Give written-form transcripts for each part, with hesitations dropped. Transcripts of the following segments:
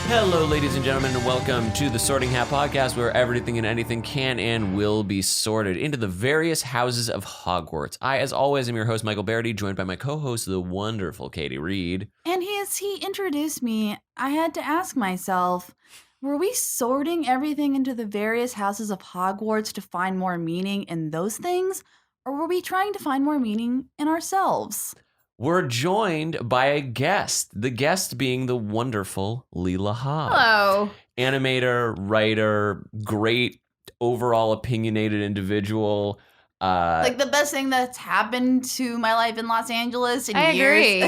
Hello, ladies and gentlemen, and welcome to the Sorting Hat Podcast, where everything and anything can and will be sorted into the various houses of Hogwarts. I, as always, am your host, Michael Barryte, joined by my co-host, the wonderful Katie Reed. And as he introduced me, I had to ask myself, were we sorting everything into the various houses of Hogwarts to find more meaning in those things, or were we trying to find more meaning in ourselves? We're joined by a guest, the guest being the wonderful Leigh Lahav. Hello. Animator, writer, great overall opinionated individual. Like the best thing that's happened to my life in Los Angeles in years.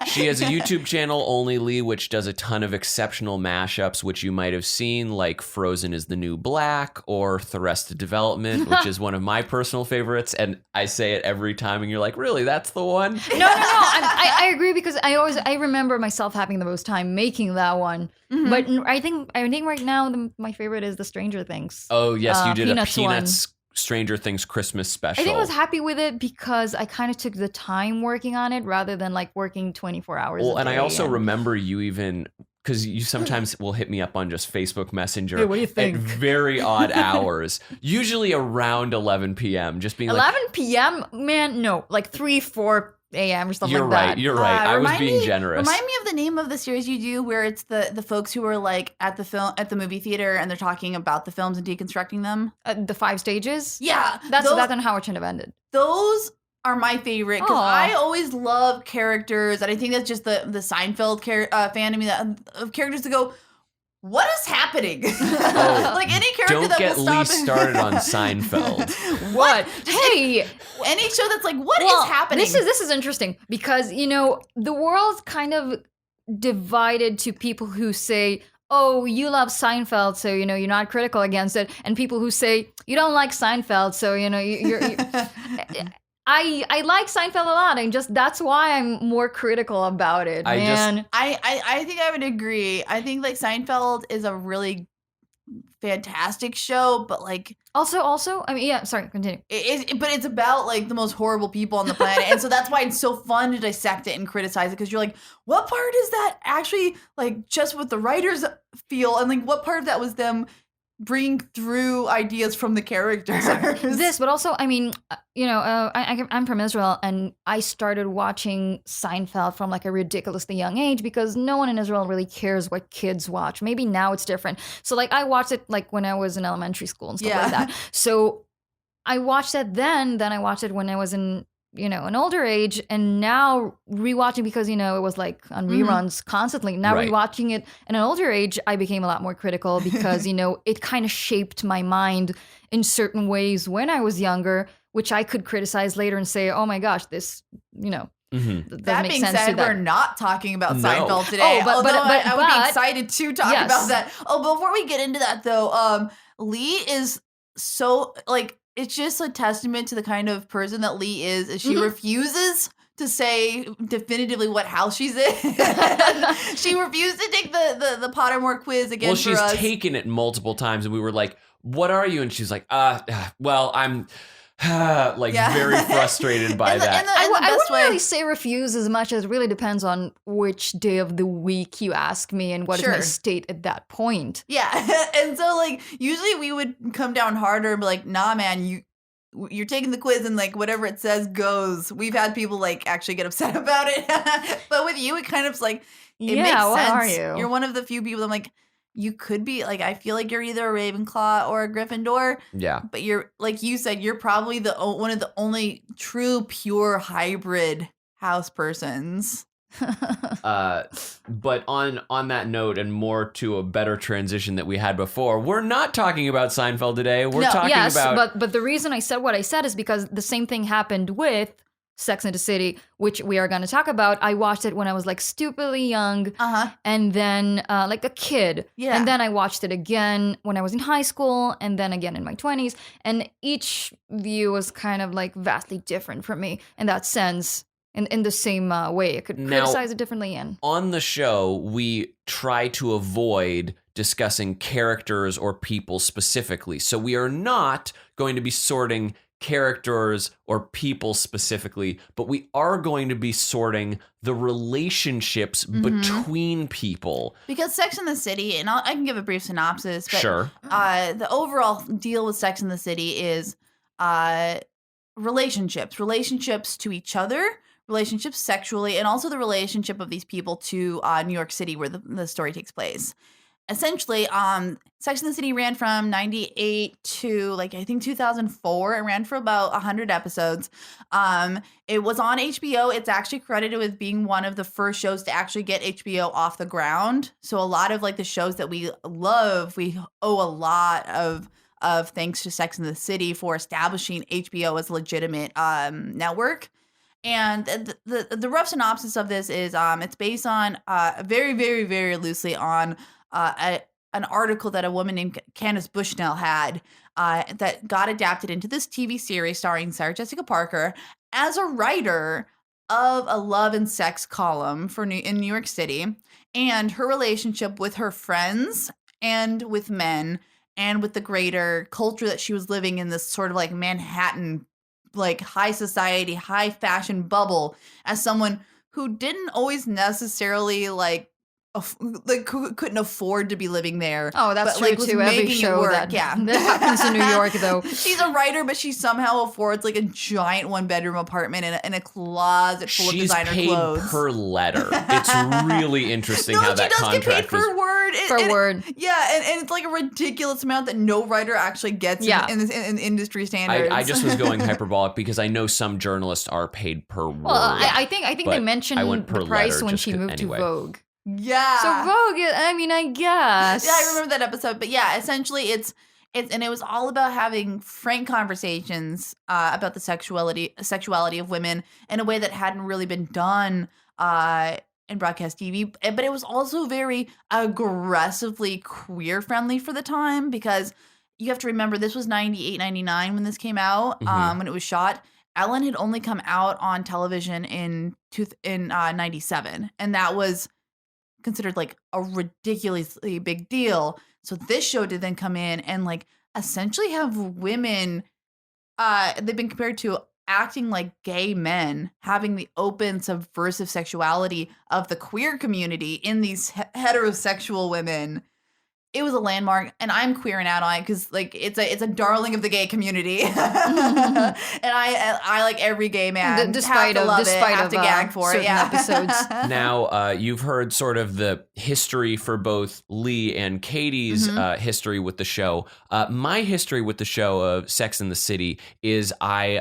She has a YouTube channel, Only Leigh, which does a ton of exceptional mashups, which you might have seen, like Frozen is the New Black or Arrested Development, which is one of my personal favorites. And I say it every time, and you're like, really, that's the one? No. I agree because I remember myself having the most time making that one. Mm-hmm. But I think right now my favorite is the Stranger Things. Oh yes, you did Peanuts a Peanuts Stranger Things Christmas special. I think I was happy with it because I kind of took the time working on it rather than like working 24 hours. Well, a and day I also remember you even, because you sometimes will hit me up on just Facebook Messenger. Hey, what do you think? At very odd hours, usually around 11 p.m. Just being 11 p.m. Man, no, like 3, 4 a.m. or something like that. You're right. I was being generous. Remind me of the name of the series you do where it's the folks who are like at the movie theater and they're talking about the films and deconstructing them. The 5 stages? Yeah. That's on how it should have ended. Those are my favorite because I always love characters, and I think that's just the Seinfeld fan of me, of characters to go, what is happening? Like any character that will stop. Don't get Leigh started on Seinfeld. What? Hey, any show that's like, what is happening? This is interesting because the world's kind of divided to people who say, oh, you love Seinfeld, so you're not critical against it, and people who say you don't like Seinfeld, so you're I like Seinfeld a lot, and just that's why I'm more critical about it, man. I think I would agree. I think like Seinfeld is a really fantastic show, but like also, I mean, yeah. Sorry, continue. But it's about like the most horrible people on the planet, and so that's why it's so fun to dissect it and criticize it because you're like, what part is that actually like just what the writers feel, and like what part of that was them bring through ideas from the characters. But also, I mean, I'm from Israel, and I started watching Seinfeld from like a ridiculously young age because no one in Israel really cares what kids watch. Maybe now it's different. So like I watched it like when I was in elementary school and stuff like that. So I watched it then I watched it when I was in an older age, and now rewatching because it was like on reruns constantly. Now rewatching it in an older age, I became a lot more critical because it kind of shaped my mind in certain ways when I was younger, which I could criticize later and say, oh my gosh, this That being said, we're not talking about Seinfeld today. But I would be excited to talk about that. Oh, before we get into that though, Leigh is so like. It's just a testament to the kind of person that Leigh is she refuses to say definitively what house she's in. She refused to take the Pottermore quiz again for us. Well, she's taken it multiple times, and we were like, what are you? And she's like, well, I'm very frustrated by that. I wouldn't really say refuse as much as it really depends on which day of the week you ask me and what is my state at that point. Yeah. And so like usually we would come down harder and be like, nah, man, you're taking the quiz and like whatever it says goes. We've had people like actually get upset about it. But with you, it kind of like, it makes sense. What are you? You're one of the few people that I'm like, you could be like, I feel like you're either a Ravenclaw or a Gryffindor. Yeah. But you're, like you said, you're probably one of the only true, pure hybrid house persons. But on that note, and more to a better transition that we had before, we're not talking about Seinfeld today. We're talking about... but the reason I said what I said is because the same thing happened with Sex and the City, which we are going to talk about. I watched it when I was like stupidly young, and then like a kid, and then I watched it again when I was in high school, and then again in my 20s, and each view was kind of like vastly different from me in that sense. In the same way, I could criticize it differently. And on the show, we try to avoid discussing characters or people specifically, so we are not going to be sorting characters or people specifically, but we are going to be sorting the relationships between people. Because Sex and the City, and I can give a brief synopsis, but Sure. The overall deal with Sex and the City is relationships to each other, relationships sexually, and also the relationship of these people to New York City, where the story takes place. Essentially, Sex and the City ran from 98 to I think 2004. It ran for about 100 episodes. It was on HBO. It's actually credited with being one of the first shows to actually get HBO off the ground. So a lot of the shows that we love, we owe a lot of thanks to Sex and the City for establishing HBO as a legitimate network. And the rough synopsis of this is it's based on very, very, very loosely on an article that a woman named Candace Bushnell had that got adapted into this TV series starring Sarah Jessica Parker as a writer of a love and sex column in New York City, and her relationship with her friends and with men and with the greater culture that she was living in, this sort of Manhattan, high society, high fashion bubble, as someone who didn't always necessarily couldn't afford to be living there. Oh, that's but, true too. Every show that happens in New York, though. She's a writer, but she somehow affords a giant 1-bedroom apartment in a closet full of designer clothes. She's paid per letter. It's really interesting how that contract get paid per word. Word. Yeah, and it's a ridiculous amount that no writer actually gets in industry standards. I just was going hyperbolic because I know some journalists are paid per word. Well, I think they mentioned the price when she moved to Vogue. Yeah. So Vogue, I guess. Yeah, I remember that episode. But yeah, essentially it's and it was all about having frank conversations about the sexuality of women in a way that hadn't really been done in broadcast TV. But it was also very aggressively queer friendly for the time, because you have to remember this was 98, 99 when this came out, when it was shot. Ellen had only come out on television in 97, and that was considered a ridiculously big deal. So this show did then come in and essentially have women they've been compared to acting like gay men, having the open subversive sexuality of the queer community in these heterosexual women. It was a landmark, and I'm queering out on it because it's a darling of the gay community, and I like every gay man. Despite have to gag for it. Yeah. Episodes. Now you've heard sort of the history for both Leigh and Katie's history with the show. My history with the show of Sex and the City is I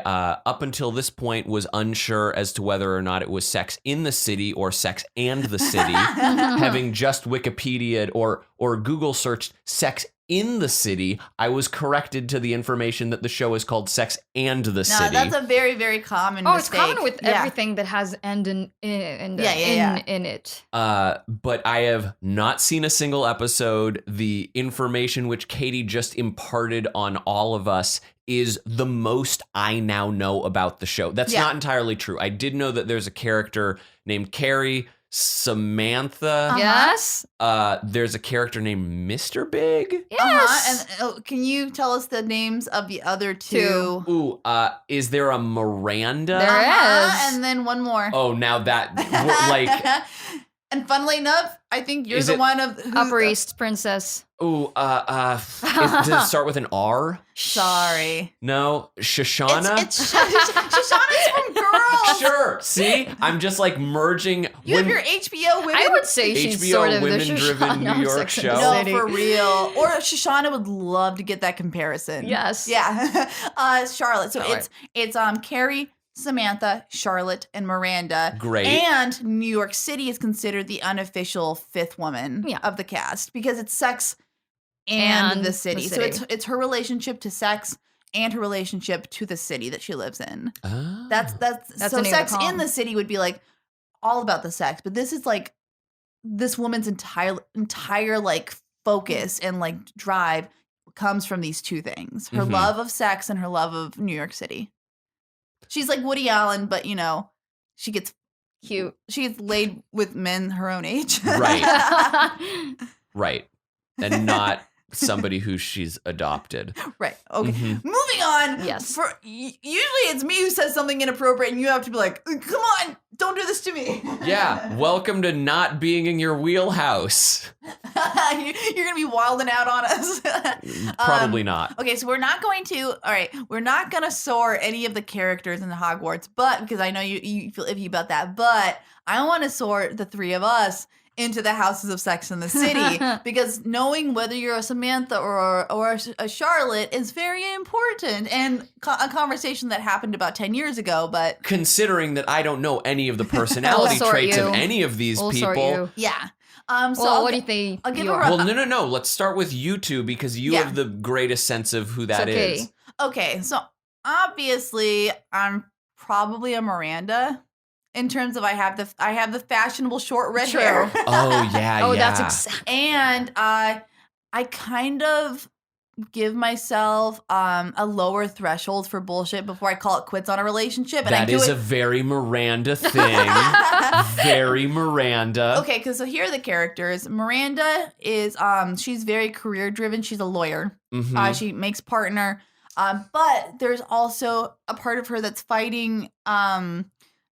up until this point was unsure as to whether or not it was Sex in the City or Sex and the City, having just Wikipedia'd or Google searched Sex in the City. I was corrected to the information that the show is called Sex and the City. That's a very, very common mistake. It's common with everything that has end in it. But I have not seen a single episode. The information which Katie just imparted on all of us is the most I now know about the show. That's not entirely true. I did know that there's a character named Carrie, Samantha. Yes. There's a character named Mr. Big. Yes. And can you tell us the names of the other two? Ooh, is there a Miranda? There is. And then one more. Oh, now that And funnily enough, I think you're the one of Upper East Princess. Ooh, does it start with an R? Sorry. No, Shoshana? Shoshana's from Girls. Sure. See? I'm just merging. You have your HBO women. I would say she's HBO sort of women-driven New York show. No, for real. Or Shoshana would love to get that comparison. Yes. Yeah. Charlotte. So it's Carrie, Samantha, Charlotte, and Miranda. Great. And New York City is considered the unofficial fifth woman of the cast because it's Sex and the city. So it's her relationship to sex and her relationship to the city that she lives in. Oh. That's so Sex in the City would be all about the sex, but this is this woman's entire focus and drive comes from these two things: her love of sex and her love of New York City. She's like Woody Allen, but she gets cute. She gets laid with men her own age. Right. Right. And not somebody who she's adopted. Right. Okay. Mhm. Moving on. Yes. Usually it's me who says something inappropriate, and you have to be like, "Come on, don't do this to me." Yeah, welcome to not being in your wheelhouse. You're gonna be wilding out on us. Probably not. Okay, so we're not going to soar any of the characters in the Hogwarts, but because I know you feel iffy about that, but I want to soar the three of us into the houses of Sex in the City, because knowing whether you're a Samantha or a Charlotte is very important, and a conversation that happened about 10 years ago, but Considering that I don't know any of the personality sort traits you. of any of these We'll sort people. you. yeah. So Well, what do you think? I'll give you a are? rough- Well, no. Let's start with you two because you Yeah. have the greatest sense of who that okay. is. Okay, so obviously I'm probably a Miranda in terms of I have the fashionable short red True. hair. Oh yeah, Oh, yeah. that's exactly. And I kind of give myself a lower threshold for bullshit before I call it quits on a relationship. And I That do is it. a very Miranda thing. Very Miranda. Okay, because so here are the characters. Miranda is she's very career driven. She's a lawyer. Mhm. She makes partner. But there's also a part of her that's fighting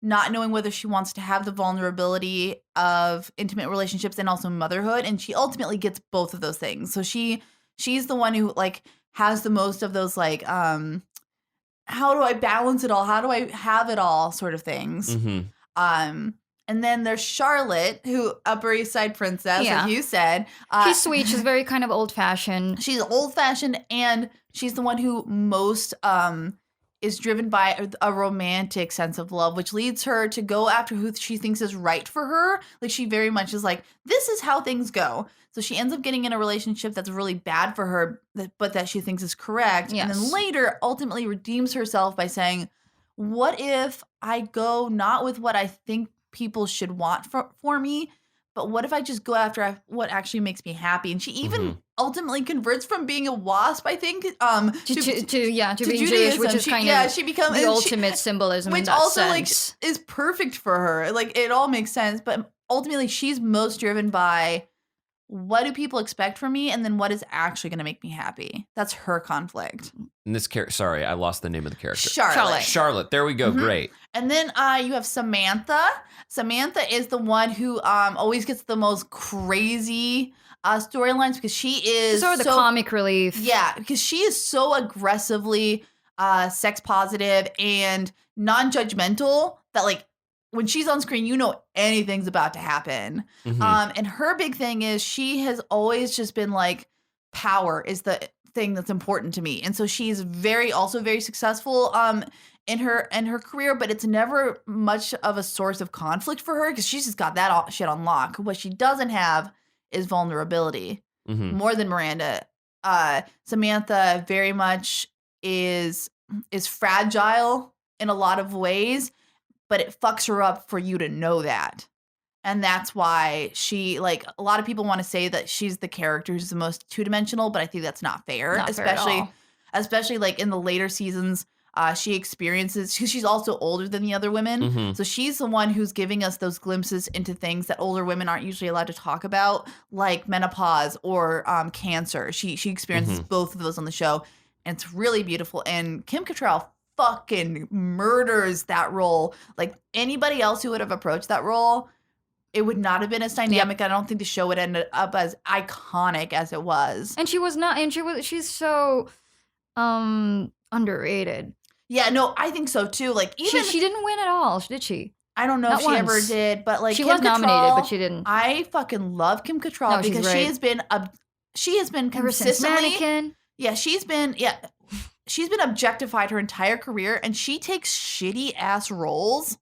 not knowing whether she wants to have the vulnerability of intimate relationships and also motherhood, and she ultimately gets both of those things. So she's the one who like has the most of those like how do I balance it all? How do I have it all sort of things. Mhm. And then there's Charlotte, who Upper East Side princess, Yeah. like you said. She's sweet. She's very kind of old fashioned. She's old fashioned, and she's the one who most is driven by a romantic sense of love, which leads her to go after who she thinks is right for her. Like she very much is like, this is how things go. So she ends up getting in a relationship that's really bad for her, but that she thinks is correct. And then Yes. later ultimately redeems herself by saying, what if I go not with what I think people should want for me, but what if I just go after what actually makes me happy? And she even ultimately converts from being a wasp, I think, To to being Jewish, Judaism. which is kind of she becomes the ultimate symbolism in which that also sense. like is perfect for her. Like it all makes sense, but ultimately she's most driven by what do people expect from me, and then what is actually going to make me happy. That's her conflict. And this sorry, I lost the name of the character. Charlotte. Charlotte. There we go. Mhm. Great. And then you have Samantha. Samantha is the one who always gets the most crazy storylines because she is Sort of the comic relief. Yeah, because she is so aggressively sex positive and non-judgmental that like when she's on screen, you know anything's about to happen. Mhm. And her big thing is she has always just been like, power is the thing that's important to me. And so she's also very successful in her career, but it's never much of a source of conflict for her because she's just got that shit on lock. What she doesn't have is vulnerability. Mhm. More than Miranda. Samantha very much is fragile in a lot of ways, but it fucks her up for you to know that. And that's why she, like, a lot of people want to say that she's the character who's the most two-dimensional, but I think that's not fair. Not fair at all. Especially like in the later seasons, she experiences, because she's also older than the other women. Mhm. So she's the one who's giving us those glimpses into things that older women aren't usually allowed to talk about, like menopause or cancer. She experiences both of those on the show, and it's really beautiful. And Kim Cattrall fucking murders that role. Like anybody else who would have approached that role, it would not have been as dynamic. I don't think the show would end up as iconic as it was. And she was not, and she's so underrated. Yeah, no, I think so too. Like even She didn't win at all, did she? I don't know not if she ever once. did, but like She Kim was nominated, Cattrall, but she didn't. I fucking love Kim Cattrall No, she's because great. she has been Ever since consistently Mannequin. Yeah, she's been objectified her entire career, and she takes shitty ass roles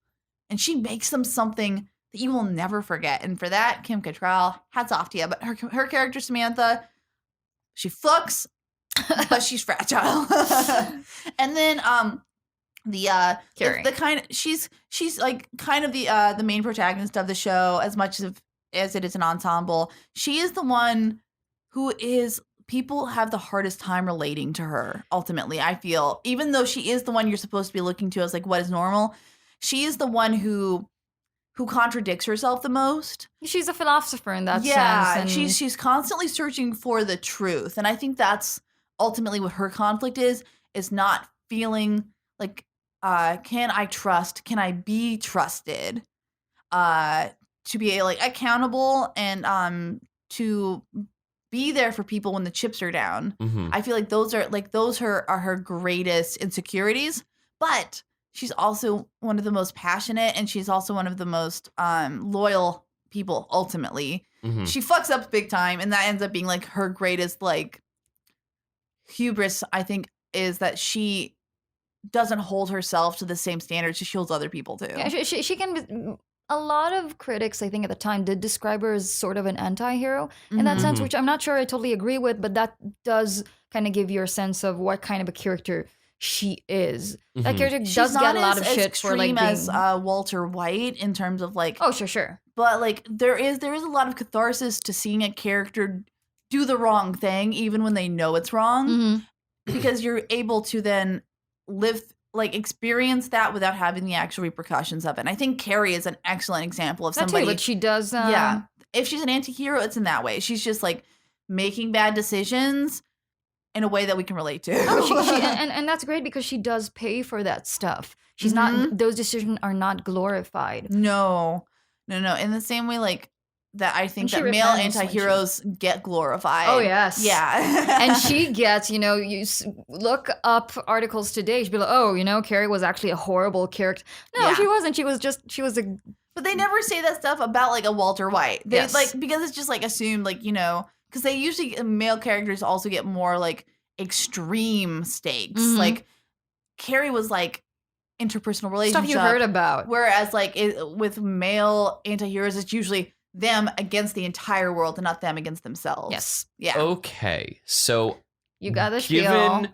and she makes them something that you will never forget. And for that, Kim Cattrall, hats off to you. But her character Samantha, she fucks, but she's fragile. And then Carrie. the kind of she's like kind of the main protagonist of the show as much as it is an ensemble. She is the one who is people have the hardest time relating to her. Ultimately, I feel, even though she is the one you're supposed to be looking to as like what is normal, she is the one who who contradicts herself the most. She's a philosopher in that sense. Yeah, And she's constantly searching for the truth. And I think that's ultimately what her conflict is not feeling like, can I trust? Can I be trusted? To be like accountable and to be there for people when the chips are down. Mhm. I feel like those are her greatest insecurities, but she's also one of the most passionate, and she's also one of the most loyal people ultimately. Mhm. She fucks up big time, and that ends up being like her greatest like hubris, I think, is that she doesn't hold herself to the same standards she holds other people to. yeah, she can be, a lot of critics, I think, at the time did describe her as sort of an anti-hero in that sense, Mhm. which I'm not sure I totally agree with, but that does kind of give you a sense of what kind of a character she is. That Mhm. character She's does not get a lot as of shit for like extreme being... as Walter White in terms of like, Oh, sure. but like there is a lot of catharsis to seeing a character do the wrong thing even when they know it's wrong, Mhm. because you're able to then experience that without having the actual repercussions of it. And I think Carrie is an excellent example of That somebody. too, but she does... Yeah, if she's an anti-hero, it's in that way. She's just like making bad decisions in a way that we can relate to. and that's great because she does pay for that stuff. She's not... Those decisions are not glorified. No. In the same way, like, that I think And that she male repents when anti-heroes get glorified. Oh, yes. Yeah. And she gets, look up articles today. She'd be like, oh, Carrie was actually a horrible character. No, Yeah. she wasn't. She was a... But they never say that stuff about, like, a Walter White. They, Yes. like, because it's just, like, assumed, like, because they usually, male characters also get more, like, extreme stakes. Mhm. Like, Carrie was, like, interpersonal relationship. Stuff you heard about. Whereas, like, with male anti-heroes, it's usually them against the entire world and not them against themselves. Yes. Yeah. Okay, so You got the given spiel.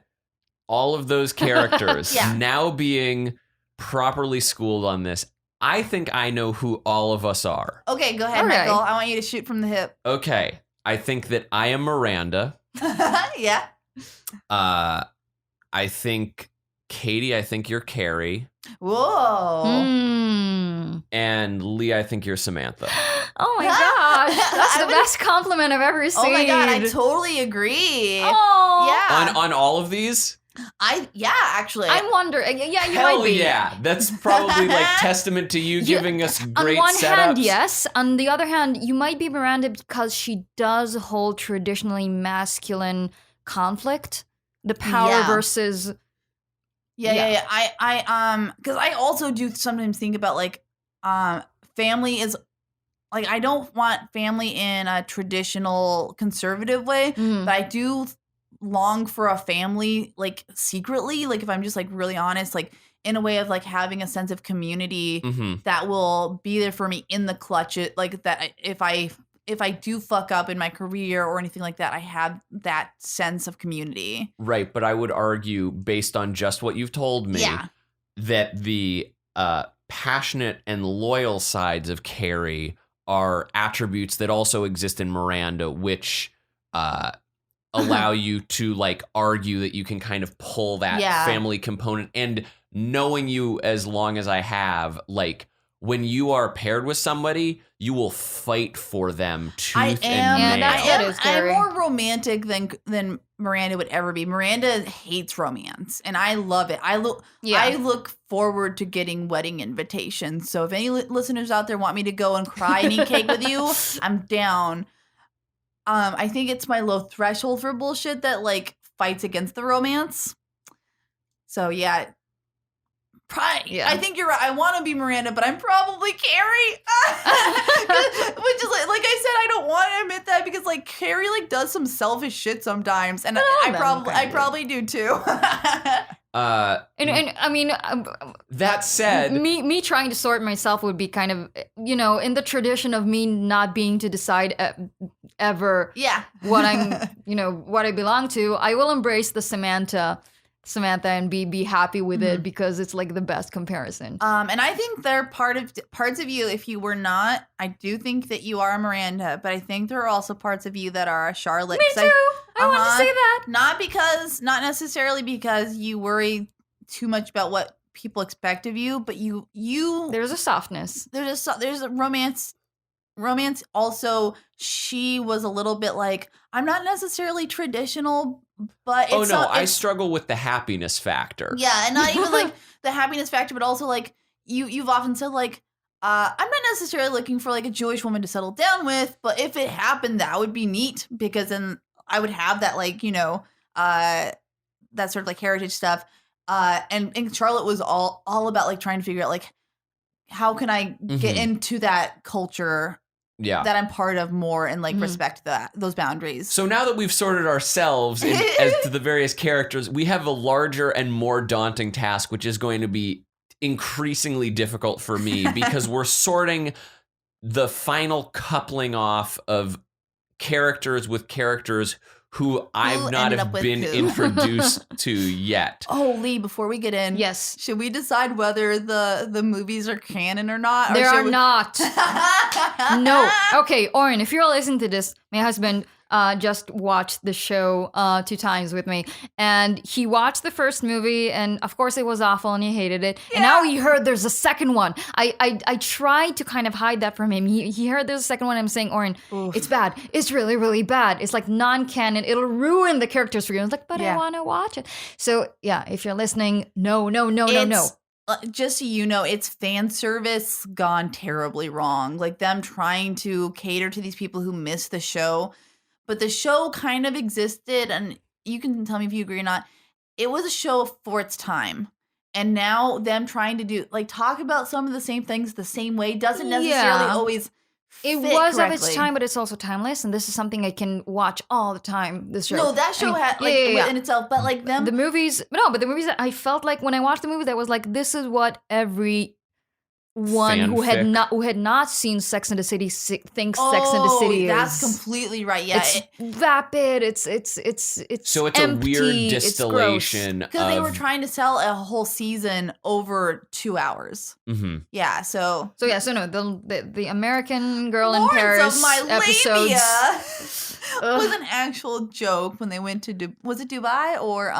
all of those characters Yeah. now being properly schooled on this, I think I know who all of us are. Okay, go ahead, Okay. Michael. I want you to shoot from the hip. Okay, I think that I am Miranda. Yeah. I think Katie, I think you're Carrie. Whoa. Mm. And Leigh, I think you're Samantha. Oh my gosh. That's I the would- best compliment I've ever seen. Oh my god, I totally agree. Oh. Yeah. On all of these? Actually. I'm wondering. Yeah, you Hell might be. yeah. That's probably like testament to you giving us great On one setups. hand, yes. On the other hand, you might be Miranda because she does hold traditionally masculine conflict. The power Yeah. versus... Yeah. Because I also do sometimes think about like, family is like, I don't want family in a traditional conservative way, Mm. but I do long for a family like secretly, like if I'm just like really honest, like in a way of like having a sense of community Mhm. that will be there for me in the clutch. Like that if I do fuck up in my career or anything like that, I have that sense of community. Right, but I would argue, based on just what you've told me, Yeah. that the passionate and loyal sides of Carrie are attributes that also exist in Miranda, which allow you to like argue that you can kind of pull that Yeah. family component. And knowing you as long as I have, like when you are paired with somebody, you will fight for them tooth I and am. Yeah, nail. that's what is I'm Carrie. more romantic than Miranda would ever be. Miranda hates romance, and I love it. I look forward to getting wedding invitations. So if any listeners out there want me to go and cry and eat cake with you, I'm down. I think it's my low threshold for bullshit that like fights against the romance. So yeah. Yeah. I think you're right. I want to be Miranda, but I'm probably Carrie. Which is like I said, I don't want to admit that because like Carrie like does some selfish shit sometimes, and all I of them probably probably. do too. And I mean, That said, me trying to sort myself would be kind of, in the tradition of me not being to decide ever Yeah. what I'm, what I belong to. I will embrace the Samantha and be happy with it because it's like the best comparison. And I think there are parts of you, if you were not, I do think that you are a Miranda, but I think there are also parts of you that are a Charlotte. Me too. I want to say that. Not necessarily because you worry too much about what people expect of you, but you There's a softness. there's a romance. Also, she was a little bit like, I'm not necessarily traditional, but it's I struggle with the happiness factor. Yeah, and not even like the happiness factor, but also like you've often said like, I'm not necessarily looking for like a Jewish woman to settle down with, but if it happened, that would be neat because then I would have that like, that sort of like heritage stuff. And Charlotte was all about like trying to figure out like, how can I get into that culture that I'm part of more and like respect those boundaries. So now that we've sorted ourselves as to the various characters, we have a larger and more daunting task, which is going to be increasingly difficult for me because we're sorting the final coupling off of characters with characters who I've not have been introduced to yet. Oh, Leigh, before we get in, yes, should we decide whether the movies are canon or not? They are not. No. Okay, Oren, if you're listening to this, my husband just watched the show 2 times with me, and he watched the first movie, and of course it was awful, and he hated it. Yeah. And now he heard there's a second one. I tried to kind of hide that from him. He heard there's a second one. I'm saying, Oren, it's bad. It's really, really bad. It's like non-canon. It'll ruin the characters for you. I was like, but I want to watch it. So yeah, if you're listening, no. Just so you know, it's fan service gone terribly wrong. Like them trying to cater to these people who miss the show. But the show kind of existed, and you can tell me if you agree or not. It was a show for its time. And now them trying to talk about some of the same things the same way doesn't necessarily always fit was correctly. of its time, but it's also timeless, and this is something I can watch all the time, this show. No, that show had, within itself, but like them... The movies that I felt like when I watched the movie, that was like, this is what every... one who had not seen Sex and the City thinks Sex and the City is. That's completely right. Yeah, it's vapid. It's so it's empty, a weird distillation because they were trying to sell a whole season over 2 hours. Mm-hmm. Yeah, so no, the American Girl in Paris of my episodes was an actual joke when they went to was it Dubai or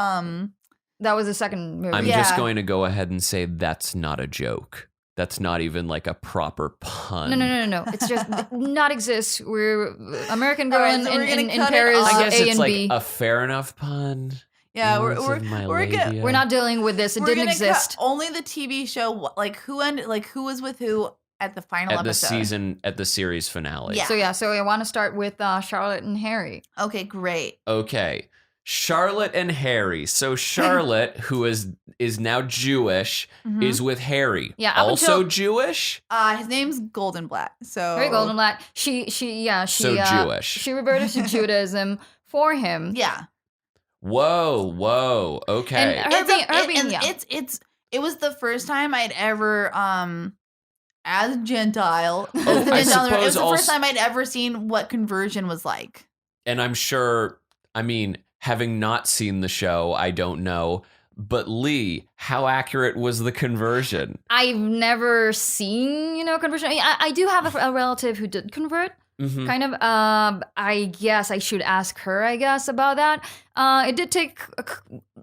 that was the second movie. I'm just going to go ahead and say that's not a joke. That's not even like a proper pun. No. It's just not exists. We're American Girl in Paris. I guess A it's and like B. a fair enough pun. Yeah, we're not dealing with this. It didn't exist. Only the TV show, like who was with who at the final episode. At the series finale. Yeah. So I want to start with Charlotte and Harry. Okay, great. Okay. Charlotte and Harry. So Charlotte, who is now Jewish, is with Harry. Yeah, also Jewish. His name's Goldenblatt. So Harry Goldenblatt. She Jewish. She reverted to Judaism for him. Yeah. Whoa. Okay. And it was the first time I'd ever as a Gentile. It was the first time I'd ever seen what conversion was like. And I'm sure. I mean, having not seen the show, I don't know. But Leigh, how accurate was the conversion? I've never seen, conversion. I do have a relative who did convert. Mm-hmm. Kind of. I guess I should ask her, about that. It did take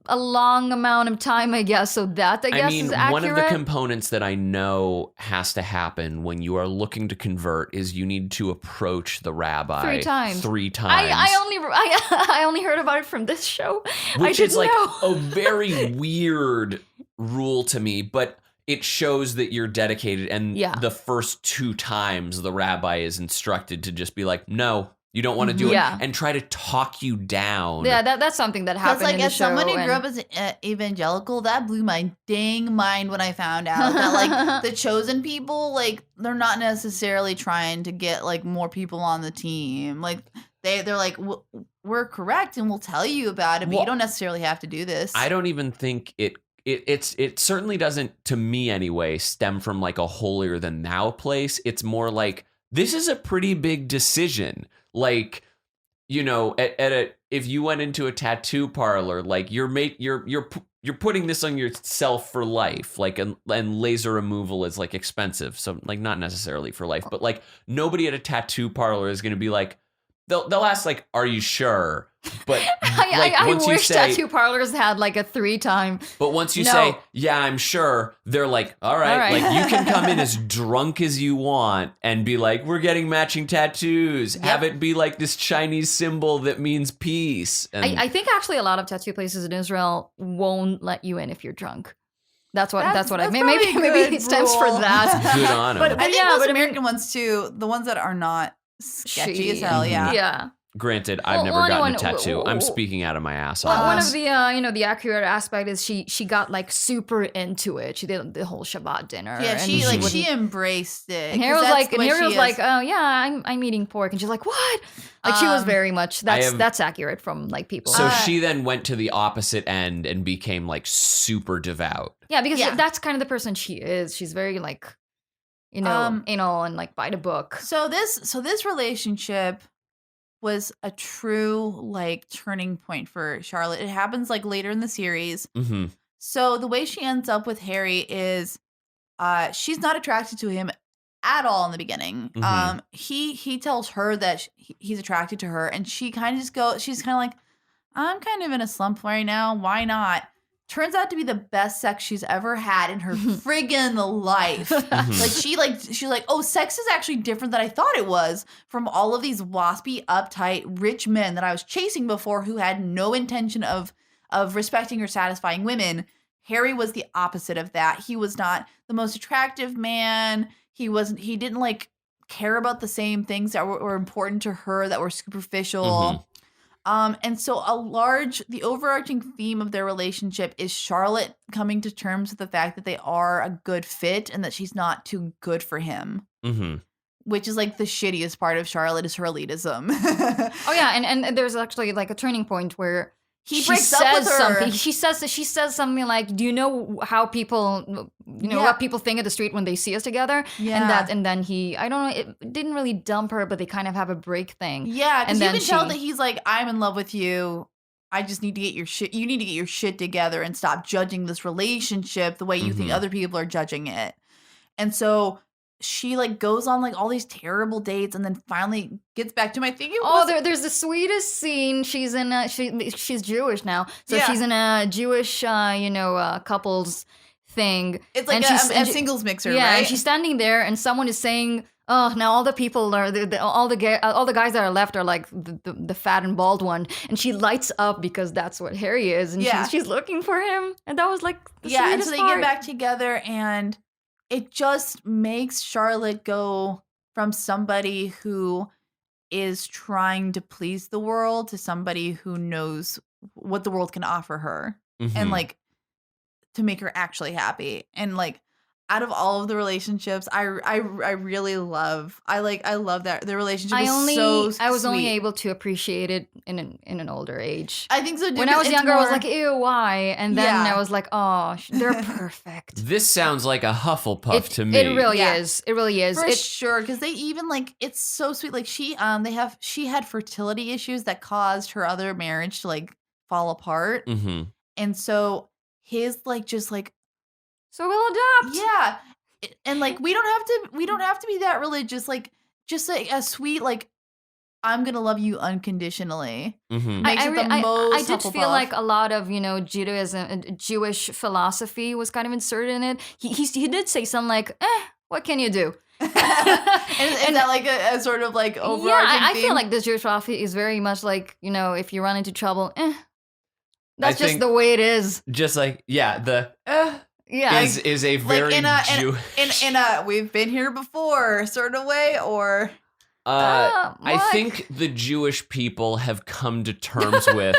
a long amount of time, I guess. So that, is accurate. One of the components that I know has to happen when you are looking to convert is you need to approach the rabbi 3 times. 3 times. I only heard about it from this show. Which is like a very weird rule to me, but it shows that you're dedicated. And the first 2 times the rabbi is instructed to just be like, no, you don't want to do it, and try to talk you down. Yeah, that's something that happened in the show. As someone who grew up as evangelical, that blew my dang mind when I found out that like the chosen people, like they're not necessarily trying to get like more people on the team. Like they're like, we're correct and we'll tell you about it, but you don't necessarily have to do this. I don't even think it certainly doesn't, to me anyway, stem from like a holier than thou place. It's more like, this is a pretty big decision. Like, if you went into a tattoo parlor, like you're putting this on yourself for life, like, and laser removal is like expensive. So like, not necessarily for life, but like nobody at a tattoo parlor is going to be like, they'll ask like, are you sure? But I once you wish say, tattoo parlors had like a 3-time. but once you No. say, yeah, I'm sure, they're like, all right, like you can come in as drunk as you want and be like, we're getting matching tattoos. Have it be like this Chinese symbol that means peace. And I think actually a lot of tattoo places in Israel won't let you in if you're drunk. That's what I maybe it stems for that. good on 'em. But I think those but American ones too, the ones that are not sketchy as hell, Mm-hmm. Yeah. Granted, I've never gotten a tattoo. I'm speaking out of my ass on One this. of the the accurate aspect is she got like super into it. She did the whole Shabbat dinner. Yeah, and she embraced it. And Harry was like, oh yeah, I'm eating pork, and she's like, what? Like she was very much. That's accurate from like people. So she then went to the opposite end and became like super devout. Yeah, because that's kind of the person she is. She's very like, anal and like by the book. So this relationship was a true like turning point for Charlotte. It happens like later in the series. Mm-hmm. So the way she ends up with Harry is she's not attracted to him at all in the beginning. Mhm. He tells her that he's attracted to her, and she kind of she's kind of like, I'm kind of in a slump right now. Why not? Turns out to be the best sex she's ever had in her friggin' life. She's like, oh, sex is actually different than I thought it was from all of these waspy, uptight, rich men that I was chasing before who had no intention of respecting or satisfying women. Harry was the opposite of that. He was not the most attractive man. He didn't like care about the same things that were important to her, that were superficial. Mhm. And so the overarching theme of their relationship is Charlotte coming to terms with the fact that they are a good fit and that she's not too good for him. Mm-hmm. Which is like the shittiest part of Charlotte is her elitism. Oh yeah, and there's actually like a turning point where He she breaks up says with her. something. She says something like, "Do you know how people, what people think of the street when they see us together?" Yeah. And then I don't know, it didn't really dump her, but they kind of have a break thing. Yeah, because And you then can tell that he's like, I'm in love with you. I just need to get your shit. You need to get your shit together and stop judging this relationship the way you think Mhm. other people are judging it. And so she like goes on like all these terrible dates and then finally gets back to my thing. There's the sweetest scene. She's in she's Jewish now, so Yeah. she's in a Jewish couples thing. It's like And a singles mixer, Yeah, right? and she's standing there, and someone is saying, "Oh, now all the people are all the guys that are left are like the fat and bald one," and she lights up because that's what Harry is, and she's looking for him, and that was like the and sweetest so they part. get back together, and it just makes Charlotte go from somebody who is trying to please the world to somebody who knows what the world can offer her, Mhm. and like to make her actually happy. And like out of all of the relationships, I really love that the relationship is so I was only sweet. able to appreciate it in an older age. I think so too. When I was It's younger, I was more- like, "Ew, why?" And then Yeah. I was like, "Oh, they're perfect." This sounds like a Hufflepuff to me. It really Yeah. is. It really is. For sure, because they even like it's so sweet. Like she had fertility issues that caused her other marriage to like fall apart, Mm-hmm. and so his like just like So we'll adopt. yeah, and like we don't have to be that religious. Like just like a sweet like I'm gonna love you unconditionally. Mm-hmm. Makes it the most I did feel Hufflepuff. like a lot of Judaism and Jewish philosophy was kind of inserted in it. He did say something like, what can you do?" and is that like a sort of like overarching Yeah, I theme? feel like the Jewish philosophy is very much like, if you run into trouble, that's just think- the way it is. Just like, the Yeah. is a very in a we've been here before sort of way, or I What? think the Jewish people have come to terms with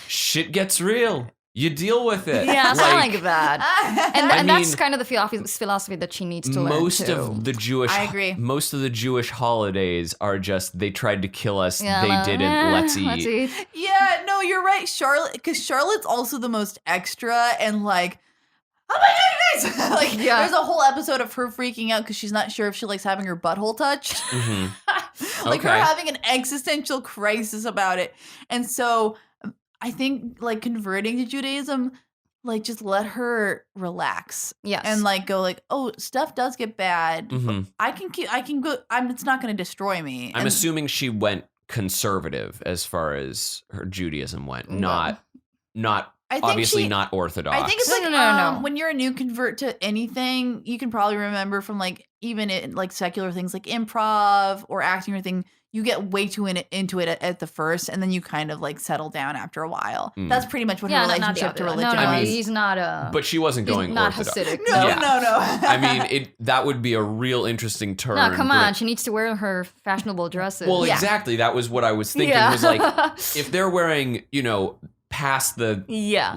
shit gets real. You deal with it. Yeah, something like that. And, I and that's mean, kind of the philosophy that she needs to learn most too. of the Jewish I agree. Most of the Jewish holidays are just they tried to kill us, Yeah, they like, didn't, let's eat. Yeah, no, you're right, Charlotte, because Charlotte's also the most extra and like, oh my god, you guys! Like, Yeah. there's a whole episode of her freaking out because she's not sure if she likes having her butthole touched. Mhm. Like, Okay. her having an existential crisis about it. And so I think, like, converting to Judaism, like, just let her relax. Yes. And, like, go, like, oh, stuff does get bad. Mhm. I can go, it's not going to destroy me. I'm And- assuming she went conservative as far as her Judaism went, Well, not I think obviously not orthodox. I think it's like No. when you're a new convert to anything, you can probably remember from like even in like secular things like improv or acting or thing, you get way too into it at the first, and then you kind of like settle down after a while. That's pretty much what her relationship to religion No, was. he's not a. But she wasn't he's going not orthodox. Hasidic. No. I mean, that would be a real interesting turn. No, come on. She needs to wear her fashionable dresses. Well, Yeah. exactly. That was what I was thinking. Yeah. Was like, if they're wearing, past the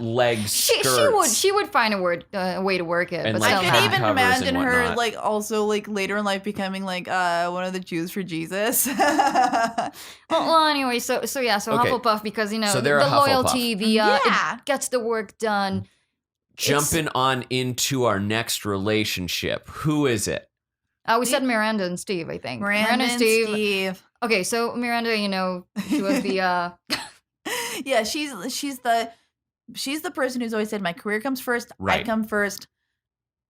leg skirts. She would find a way to work it. And, But like, still I not. could hat even covers and imagine her whatnot. like also like later in life becoming like one of the Jews for Jesus. Well, anyway, so Hufflepuff, because So they're the a Hufflepuff. loyalty, Yeah. it gets the work done. Jumping on into our next relationship. Who is it? We said Miranda and Steve, I think. Miranda and Steve. Okay, so Miranda, she was the Yeah, she's the person who's always said my career comes first. I Right. come first.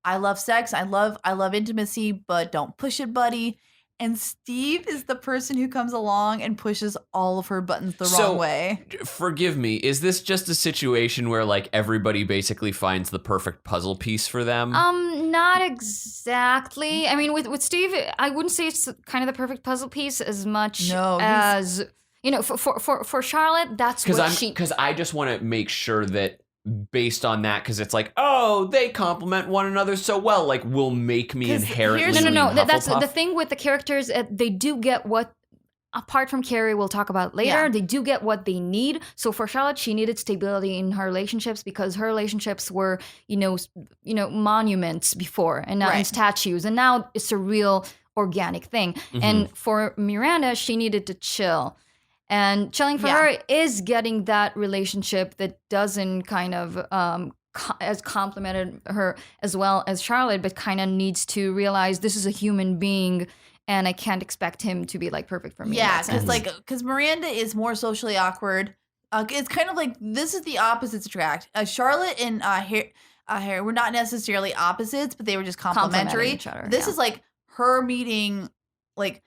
I love sex. I love intimacy, but don't push it, buddy. And Steve is the person who comes along and pushes all of her buttons the wrong way. Forgive me. Is this just a situation where like everybody basically finds the perfect puzzle piece for them? not exactly. I mean, with Steve, I wouldn't say it's kind of the perfect puzzle piece as much as for Charlotte. That's what she. Because I just want to make sure that based on that, because it's like, oh, they complement one another so well, like will make me inherently No. lean That's Hufflepuff. the thing with the characters. They do get what. Apart from Carrie, we'll talk about later, they do get what they need. So for Charlotte, she needed stability in her relationships because her relationships were, monuments before and now in statues. And now it's a real organic thing. Mm-hmm. And for Miranda, she needed to chill. And chilling for her is getting that relationship that doesn't kind of as complimented her as well as Charlotte, but kind of needs to realize this is a human being. And I can't expect him to be like perfect for me. Yeah, because Miranda is more socially awkward. It's kind of like this is the opposites attract. Charlotte and Harry were not necessarily opposites, but they were just complementary. Each other, this is like her meeting. Like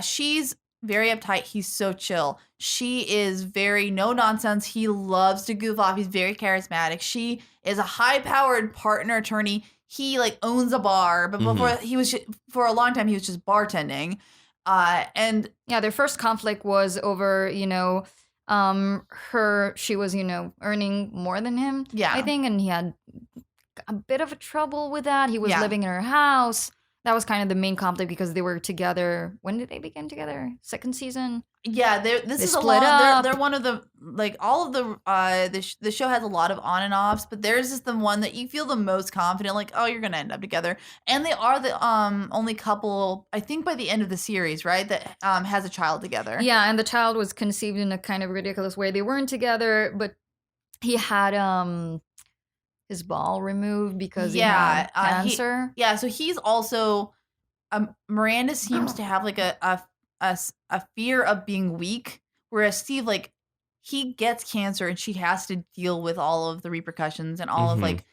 she's very uptight. He's so chill. She is very no nonsense. He loves to goof off. He's very charismatic. She is a high powered partner attorney. He like owns a bar, but before he was for a long time he was just bartending, and their first conflict was over she was earning more than him, I think, and he had a bit of a trouble with that. He was living in her house. That was kind of the main conflict because they were together. When did they begin together? Second season. Yeah, they split up. They're one of the like all of the show has a lot of on and offs, but theirs is the one that you feel the most confident. Like, oh, you're gonna end up together, and they are the only couple I think by the end of the series, right? That has a child together. Yeah, and the child was conceived in a kind of ridiculous way. They weren't together, but he had his ball removed because he had cancer. So he's also Miranda seems to have like a fear of being weak, whereas Steve, like, he gets cancer and she has to deal with all of the repercussions and all of like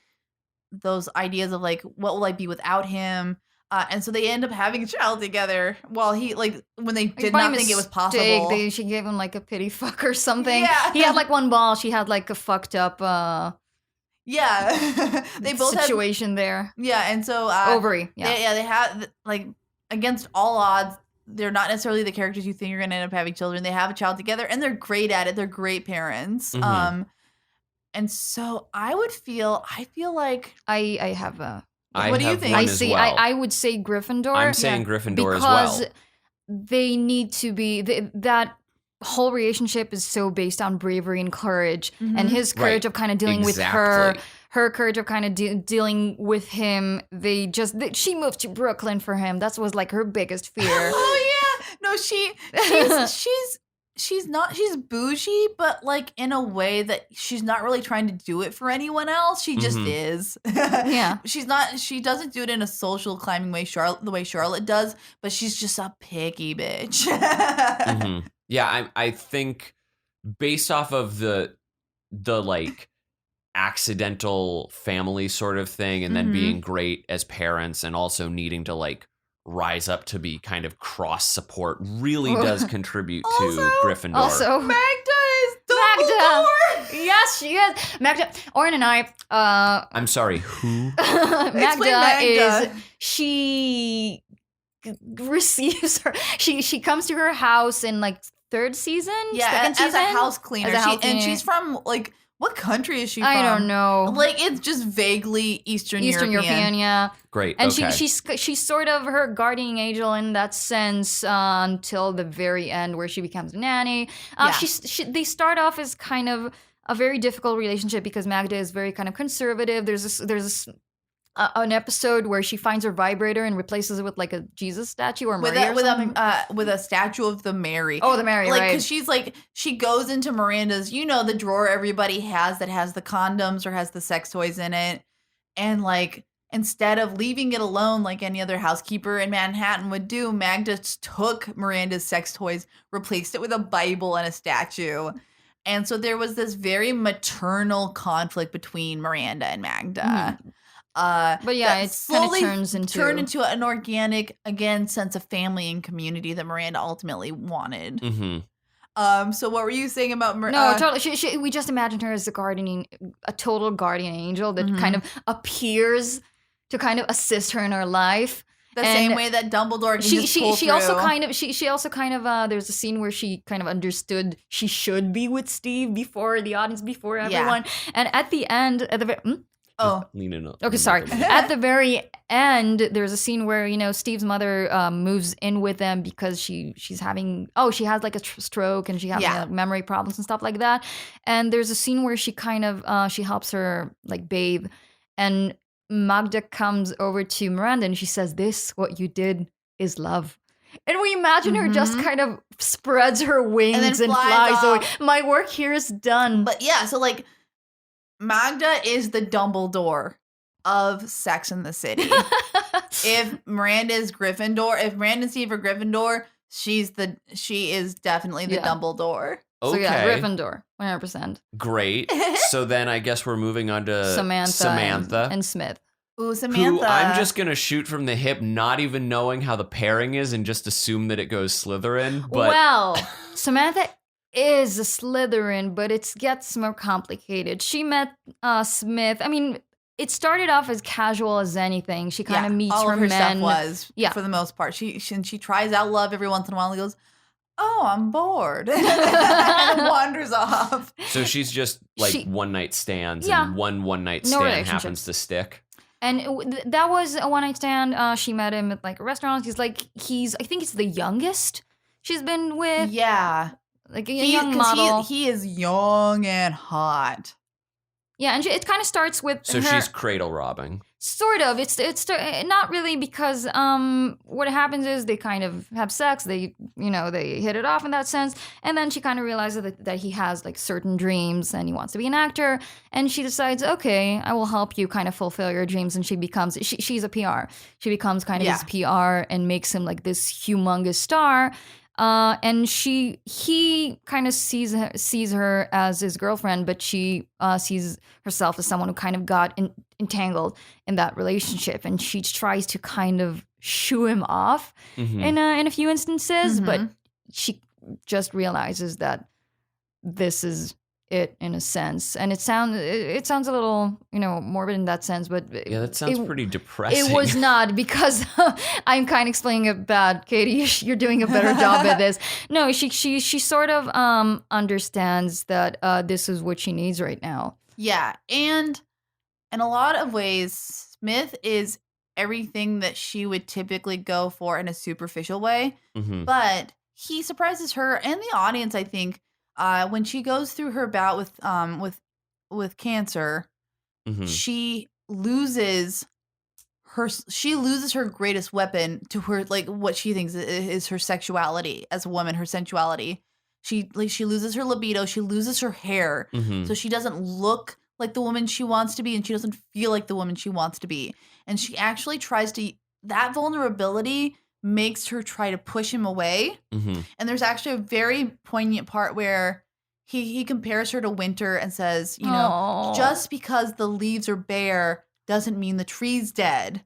those ideas of like, what will I be without him? And so they end up having a child together while he like when they did not think it was possible. She gave him like a pity fuck or something. Yeah. He had like one ball. She had like a fucked up they both situation there. Yeah, and so ovary. They had like against all odds. They're not necessarily the characters you think you're going to end up having children. They have a child together, and they're great at it. They're great parents. And so I feel like I have a. What do you think? I would say Gryffindor. I'm saying Gryffindor as well. Because they need to be that whole relationship is so based on bravery and courage, and his courage of kind of dealing with her courage of kind of dealing with him. She moved to Brooklyn for him. That was like her biggest fear. Oh yeah, no, she's bougie, but like in a way that she's not really trying to do it for anyone else. She just is. Yeah, she doesn't do it in a social climbing way, the way Charlotte does, but she's just a picky bitch. Yeah, I think based off of the like accidental family sort of thing, and then being great as parents, and also needing to like rise up to be kind of cross support really does contribute to Gryffindor. Also, Magda is Magda. Dumbledore. Yes, she is. Magda, Oren and I. I'm sorry, who? Magda is she receives her. She comes to her house in like third season. Yeah, second season? as a house cleaner. As a house And cleaner. she's from like what country is she from? I don't know. Like it's just vaguely Eastern European, yeah. Great. And okay. she's sort of her guardian angel in that sense until the very end where she becomes a nanny. Yeah. They start off as kind of a very difficult relationship because Magda is very kind of conservative. There's an episode where she finds her vibrator and replaces it with like a Jesus statue or Maria or something. with a statue of the Mary. Oh, the Mary, like, right? Because she's like, she goes into Miranda's, the drawer everybody has that has the condoms or has the sex toys in it, and like instead of leaving it alone like any other housekeeper in Manhattan would do, Magda took Miranda's sex toys, replaced it with a Bible and a statue. And so there was this very maternal conflict between Miranda and Magda. Mm-hmm. But yeah, that it kind of turned into an organic, again, sense of family and community that Miranda ultimately wanted. Mm-hmm. So what were you saying about No, totally. We just imagined her as a total guardian angel that kind of appears to kind of assist her in her life. The same way that Dumbledore can just pull she through. also kind of there's a scene where she kind of understood she should be with Steve before the audience, before everyone. And at the end, Lean in. Okay, sorry. At the very end, there's a scene where, Steve's mother moves in with them because she has like a stroke and she has like, memory problems and stuff like that. And there's a scene where she kind of she helps her like bathe, and Magda comes over to Miranda and she says, "This, what you did, is love." And we imagine her just kind of spreads her wings and flies away. My work here is done. But yeah, so like Magda is the Dumbledore of Sex and the City. If Miranda is Gryffindor, if Miranda and Steve are Gryffindor, she is definitely the Dumbledore. Okay. So yeah, Gryffindor, 100%. Great. So then I guess we're moving on to Samantha and Smith. Ooh, Samantha. Who I'm just going to shoot from the hip, not even knowing how the pairing is, and just assume that it goes Slytherin. But Well, Samantha is a Slytherin, but it gets more complicated. She met Smith. I mean, it started off as casual as anything. She kind of meets all her of her men. stuff was, for the most part. She tries out love every once in a while and goes, "Oh, I'm bored," and wanders off. So she's just like one night stands, and one night stand happens to stick. And that was a one night stand. She met him at like a restaurant. I think it's the youngest she's been with. Yeah. Like a young model. He is young and hot. Yeah, and it kind of starts with So her, she's cradle robbing. Sort of. It's not really, because what happens is they kind of have sex. They hit it off in that sense, and then she kind of realizes that he has like certain dreams and he wants to be an actor, and she decides, okay, I will help you kind of fulfill your dreams, and she's a PR. She becomes kind of his PR and makes him like this humongous star. And he kind of sees her as his girlfriend, but she sees herself as someone who kind of got entangled in that relationship, and she tries to kind of shoo him off in a few instances, but she just realizes that this is it in a sense, and it sounds a little morbid in that sense, but yeah, that sounds pretty depressing. It was not, because I'm kind of explaining it bad. Katie, you're doing a better job at this. No, she sort of understands that this is what she needs right now. Yeah, and in a lot of ways, Smith is everything that she would typically go for in a superficial way, but he surprises her and the audience, I think. When she goes through her bout with cancer, she loses her greatest weapon to her, like what she thinks is her sexuality as a woman, her sensuality. She loses her libido, she loses her hair, so she doesn't look like the woman she wants to be, and she doesn't feel like the woman she wants to be. And she actually tries to, that vulnerability makes her try to push him away. And there's actually a very poignant part where he compares her to Winter and says, just because the leaves are bare doesn't mean the tree's dead.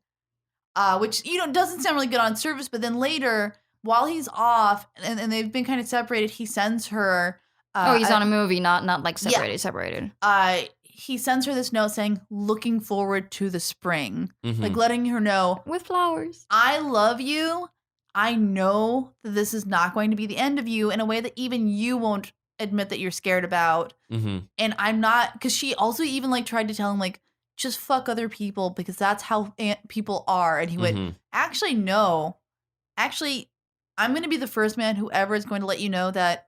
which, doesn't sound really good on surface, but then later, while he's off and they've been kind of separated, he sends her. He's on a movie, not like separated. He sends her this note saying, looking forward to the spring, like letting her know, with flowers. I love you. I know that this is not going to be the end of you in a way that even you won't admit that you're scared about. And I'm not, because she also even like tried to tell him like, just fuck other people because that's how people are. And he went, actually, no. Actually, I'm going to be the first man who ever is going to let you know that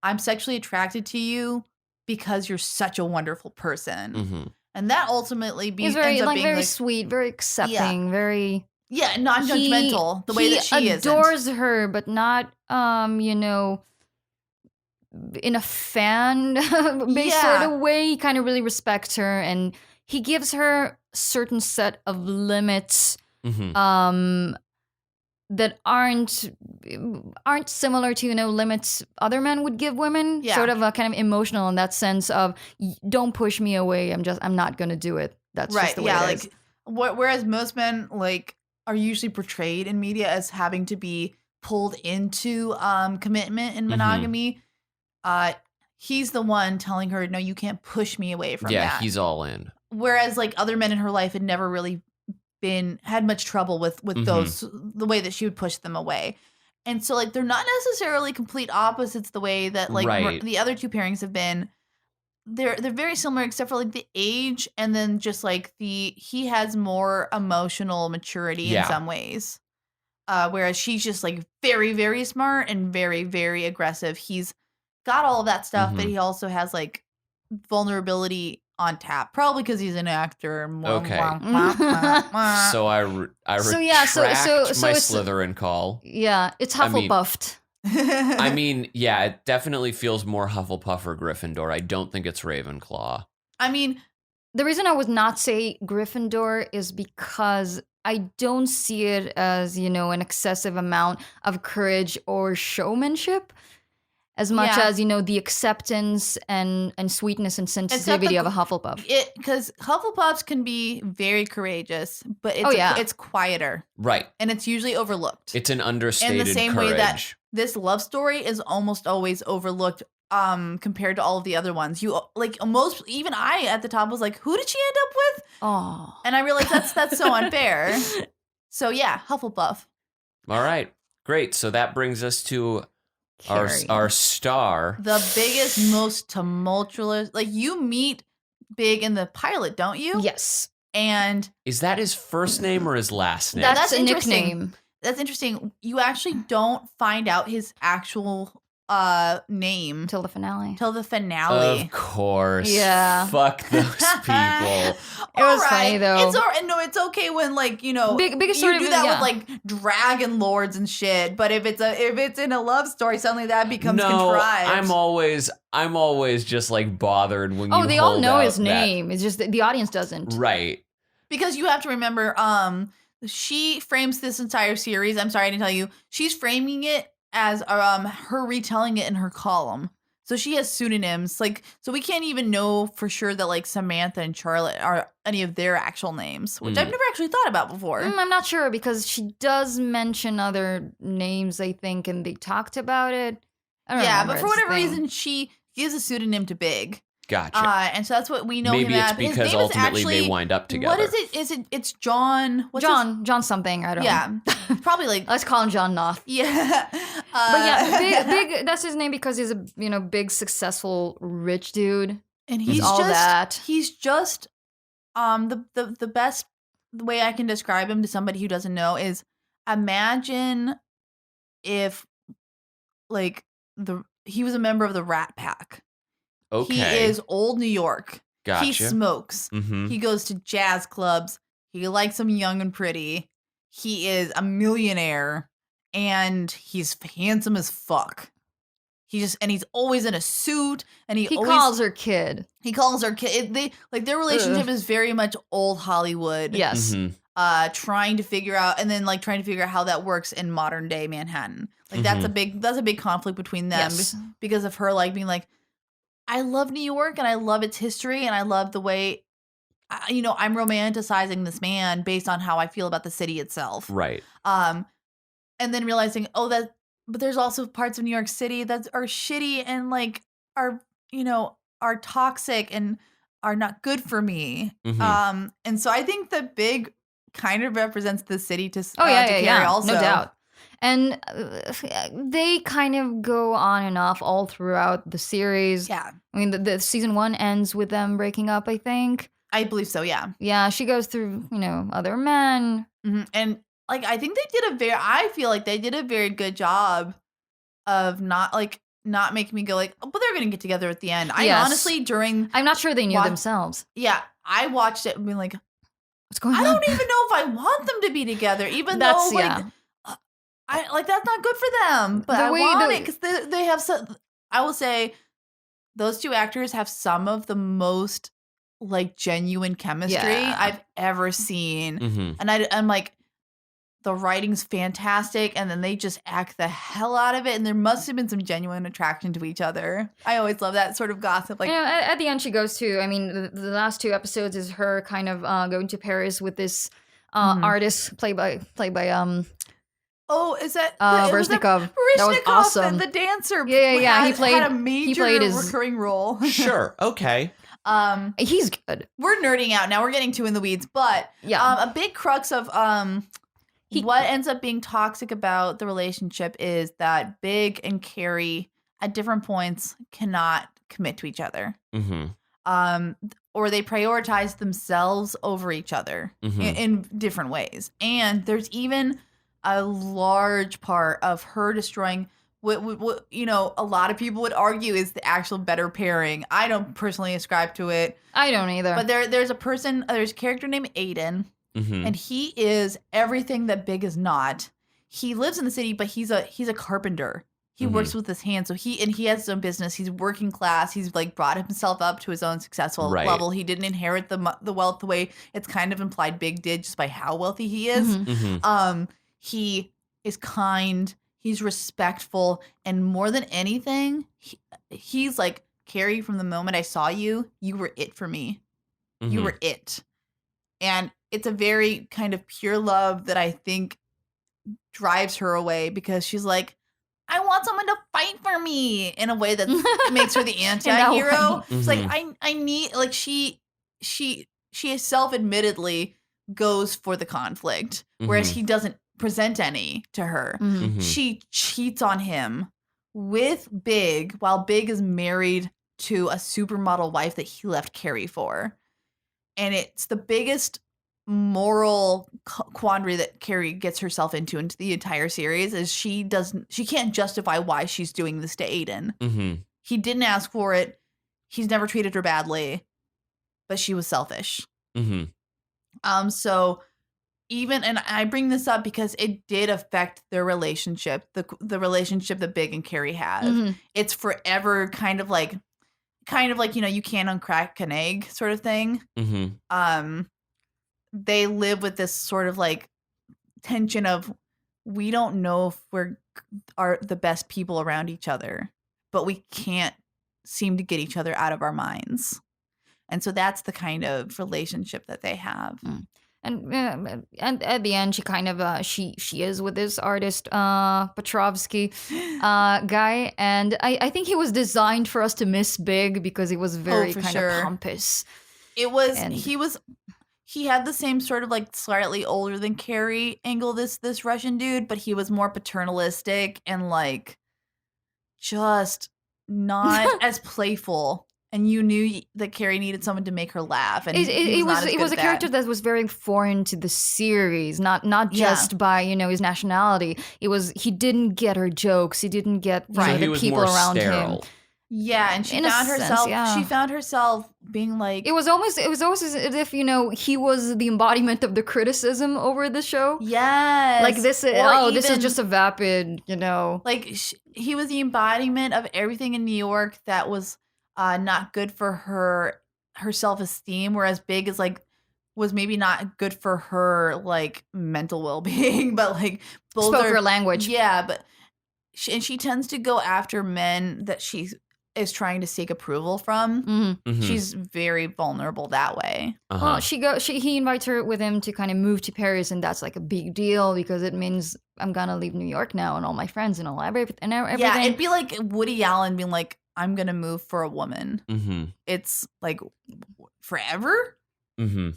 I'm sexually attracted to you because you're such a wonderful person. And that ultimately ends up being very sweet, very accepting, very... Yeah, non-judgmental, the way that she is. He adores her, but not, in a fan-based sort of way. He kind of really respects her, and he gives her a certain set of limits that aren't similar to, limits other men would give women. Yeah. Sort of kind of emotional in that sense of, don't push me away, I'm not going to do it. That's just the way it is. Whereas most men, like, are usually portrayed in media as having to be pulled into commitment and monogamy. He's the one telling her, no, you can't push me away from that. Yeah, he's all in. Whereas like other men in her life had never really had much trouble with those, the way that she would push them away. And so like they're not necessarily complete opposites the way that like the other two pairings have been. They're very similar except for like the age, and then just like he has more emotional maturity in some ways. Whereas she's just like very, very smart and very, very aggressive. He's got all of that stuff, but he also has like vulnerability on tap, probably because he's an actor. Okay. So I retract my Slytherin call. Yeah, it's Hufflepuffed. I mean, yeah, it definitely feels more Hufflepuff or Gryffindor. I don't think it's Ravenclaw. I mean, the reason I would not say Gryffindor is because I don't see it as, an excessive amount of courage or showmanship as much as, the acceptance and sweetness and sensitivity of a Hufflepuff. Because Hufflepuffs can be very courageous, but it's quieter. Right. And it's usually overlooked. It's an understated in the same courage. way that this love story is almost always overlooked compared to all of the other ones. Even I at the top was like, who did she end up with? Oh. And I realized that's so unfair. So yeah, Hufflepuff. All right. Great. So that brings us to our star. The biggest, most tumultuous. Like, you meet Big in the pilot, don't you? Yes. And is that his first name or his last name? That's a nickname. That's interesting. You actually don't find out his actual name till the finale. Of course. Yeah. Fuck those people. It was funny though. It's okay when biggest you do that with like dragon lords and shit. But if it's in a love story, suddenly that becomes contrived. I'm always just like bothered when they all know his name. It's just the audience doesn't. Right. Because you have to remember, she frames this entire series. I'm sorry I didn't tell you. She's framing it as her retelling it in her column. So she has pseudonyms. So we can't even know for sure that like Samantha and Charlotte are any of their actual names, which I've never actually thought about before. I'm not sure because she does mention other names, I think, and they talked about it. But for whatever reason, she gives a pseudonym to Big. Gotcha. And so that's what we know Maybe him it's as. because ultimately they wind up together. What is it? It's John. John something. I don't know. Yeah, probably like let's call him John Noth. Yeah, but yeah, big. That's his name because he's a big, successful, rich dude, and he's all just, that. He's just the best way I can describe him to somebody who doesn't know is imagine if he was a member of the Rat Pack. Okay. He is old New York. Gotcha. He smokes. Mm-hmm. He goes to jazz clubs. He likes them young and pretty. He is a millionaire, and he's handsome as fuck. He's always in a suit, and he always calls her kid. He calls her kid. Their relationship is very much old Hollywood. Yes. Mm-hmm. Trying to figure out how that works in modern day Manhattan. That's a big conflict between them because of her being like, I love New York and I love its history and I love the way I'm romanticizing this man based on how I feel about the city itself. Right. And then realizing, but there's also parts of New York City that are shitty and like are toxic and are not good for me. Mm-hmm. And so I think the Big kind of represents the city to Carrie also. No doubt. And they kind of go on and off all throughout the series. Yeah. I mean, the season 1 ends with them breaking up, I think. I believe so, yeah. Yeah, she goes through, other men. Mm-hmm. And like, I think I feel like they did a very good job of not making me go like, but they're going to get together at the end. I honestly, I'm not sure they knew themselves. Yeah. I watched it and being like, what's going on? I don't even know if I want them to be together, even though like, that's not good for them. But I want it because they have I will say those two actors have some of the most like genuine chemistry I've ever seen. Mm-hmm. And I'm like, the writing's fantastic, and then they just act the hell out of it, and there must have been some genuine attraction to each other. I always love that sort of gossip. Like, at the end, she goes to. I mean, the last 2 episodes is her kind of going to Paris with this artist played by oh, is that Baryshnikov? That was awesome. The dancer. Yeah. He played a major his recurring role. Sure. Okay. He's good. We're nerding out now. We're getting too in the weeds, but a big crux of what ends up being toxic about the relationship is that Big and Carrie at different points cannot commit to each other. Mm-hmm. Or they prioritize themselves over each other in different ways. And there's even a large part of her destroying what a lot of people would argue is the actual better pairing. I don't personally ascribe to it. I don't either. But there's a character named Aiden. Mm-hmm. And he is everything that Big is not. He lives in the city, but he's a carpenter. He works with his hands. So he has his own business. He's working class. He's like brought himself up to his own successful level. He didn't inherit the wealth the way it's kind of implied Big did just by how wealthy he is. Mm-hmm. He is kind. He's respectful. And more than anything, he's like, Carrie, from the moment I saw you, you were it for me. Mm-hmm. You were it. And it's a very kind of pure love that I think drives her away because she's like, I want someone to fight for me in a way that makes her the anti-hero. It's like, I need, like, she self-admittedly goes for the conflict, whereas he doesn't present any to her. Mm-hmm. She cheats on him with Big while Big is married to a supermodel wife that he left Carrie for. And it's the biggest moral quandary that Carrie gets herself into the entire series is she can't justify why she's doing this to Aiden. Mm-hmm. He didn't ask for it. He's never treated her badly, but she was selfish. Mm-hmm. So even, and I bring this up because it did affect their relationship, the relationship that Big and Carrie have. Mm-hmm. It's forever kind of like, you can't uncrack an egg sort of thing. Mm-hmm. They live with this sort of like tension of, we don't know if are the best people around each other, but we can't seem to get each other out of our minds. And so that's the kind of relationship that they have. And at the end, she kind of she is with this artist Petrovsky guy, and I think he was designed for us to miss Big because he was very kind of pompous. It was he had the same sort of like slightly older than Carrie angle, this Russian dude, but he was more paternalistic and like just not as playful. And you knew that Carrie needed someone to make her laugh. And it was a character that was very foreign to the series, not just by his nationality. It was he didn't get her jokes. He didn't get the people around him. Yeah, and she found herself being like, it was almost as if he was the embodiment of the criticism over the show. Yes, like this is just a vapid, like he was the embodiment of everything in New York that was not good for her self-esteem, whereas Big is like was maybe not good for her like mental well-being, but like both spoke her language. Yeah, but she tends to go after men that she is trying to seek approval from. Mm-hmm. She's very vulnerable that way. Well, he invites her with him to kind of move to Paris, and that's like a big deal because it means I'm gonna leave New York now and all my friends and all everything. Yeah, it'd be like Woody Allen being like, I'm gonna move for a woman. It's like forever. Okay.